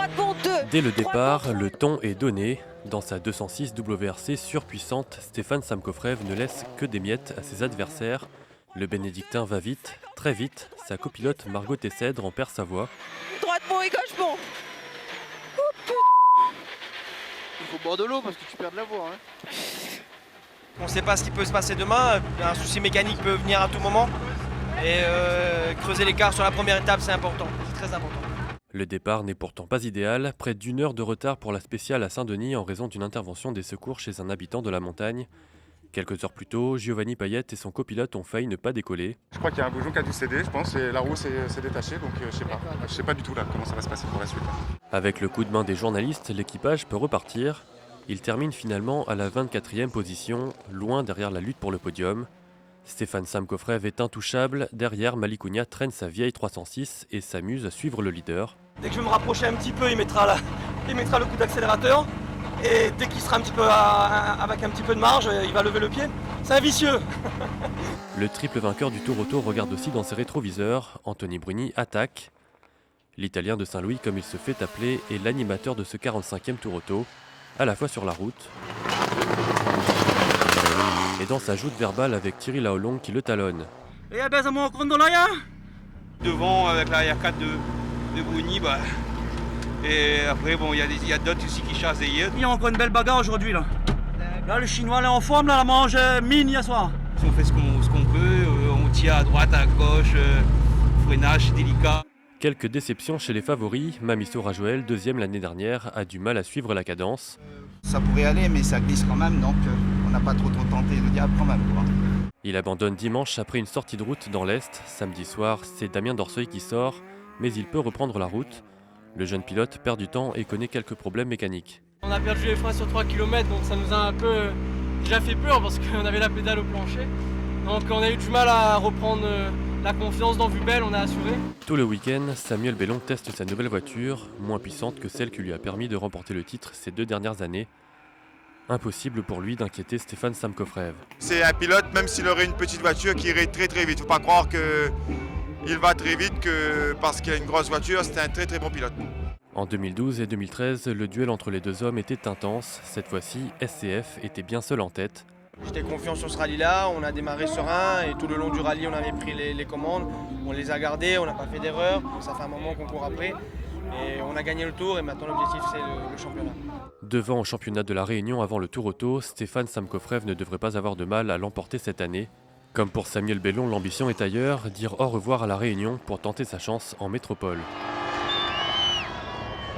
droite pour 2. Dès le départ, le ton est donné. Dans sa 206 WRC surpuissante, Stéphane Samkofrev ne laisse que des miettes à ses adversaires. Le bénédictin va vite, très vite. Sa copilote Margot Tessèdre en perd sa voix. Droite pour et gauche pour. Il faut boire de l'eau parce que tu perds de la voix. Hein. On ne sait pas ce qui peut se passer demain. Un souci mécanique peut venir à tout moment. Et creuser l'écart sur la première étape, c'est important. C'est très important. Le départ n'est pourtant pas idéal. Près d'une heure de retard pour la spéciale à Saint-Denis en raison d'une intervention des secours chez un habitant de la montagne. Quelques heures plus tôt, Giovanni Payet et son copilote ont failli ne pas décoller. Je crois qu'il y a un bouchon qui a dû céder, je pense, et la roue s'est détachée, donc je sais pas. Je sais pas du tout là comment ça va se passer pour la suite. Avec le coup de main des journalistes, l'équipage peut repartir. Il termine finalement à la 24e position, loin derrière la lutte pour le podium. Stéphane Samkofrev est intouchable. Derrière, Malik Ougna traîne sa vieille 306 et s'amuse à suivre le leader. Dès que je vais me rapprocher un petit peu, il mettra le coup d'accélérateur. Et dès qu'il sera un petit peu avec un petit peu de marge, il va lever le pied. C'est un vicieux. Le triple vainqueur du Tour Auto regarde aussi dans ses rétroviseurs. Anthony Bruni attaque. L'Italien de Saint-Louis, comme il se fait appeler, est l'animateur de ce 45e Tour Auto, à la fois sur la route et dans sa joute verbale avec Thierry Laolong qui le talonne. Devant, avec l'arrière 4 de Bruni, et après, bon, il y a d'autres aussi qui chassent derrière. Il y a encore une belle bagarre aujourd'hui là. Là, le Chinois, là, en forme, là, la mange mine hier soir. On fait ce qu'on peut, on tire à droite, à gauche, freinage, c'est délicat. Quelques déceptions chez les favoris. Mamisso Rajoel, deuxième l'année dernière, a du mal à suivre la cadence. Ça pourrait aller, mais ça glisse quand même, donc on n'a pas trop tenté le diable quand même. Quoi. Il abandonne dimanche après une sortie de route dans l'Est. Samedi soir, c'est Damien Dorseuil qui sort, mais il peut reprendre la route. Le jeune pilote perd du temps et connaît quelques problèmes mécaniques. On a perdu les freins sur 3 km, donc ça nous a un peu déjà fait peur parce qu'on avait la pédale au plancher. Donc on a eu du mal à reprendre la confiance dans Vubel, on a assuré. Tout le week-end, Samuel Bellon teste sa nouvelle voiture, moins puissante que celle qui lui a permis de remporter le titre ces 2 dernières années. Impossible pour lui d'inquiéter Stéphane Samkofrev. C'est un pilote, même s'il aurait une petite voiture, qui irait très très vite. Il ne faut pas croire qu'il va très vite parce qu'il a une grosse voiture, c'est un très très bon pilote. En 2012 et 2013, le duel entre les deux hommes était intense. Cette fois-ci, SCF était bien seul en tête. J'étais confiant sur ce rallye-là, on a démarré serein et tout le long du rallye on avait pris les commandes, on les a gardées, on n'a pas fait d'erreur, ça fait un moment qu'on court après et on a gagné le tour et maintenant l'objectif c'est le championnat. Devant au championnat de la Réunion avant le Tour Auto, Stéphane Samkofrev ne devrait pas avoir de mal à l'emporter cette année. Comme pour Samuel Bellon, l'ambition est ailleurs, dire au revoir à la Réunion pour tenter sa chance en métropole.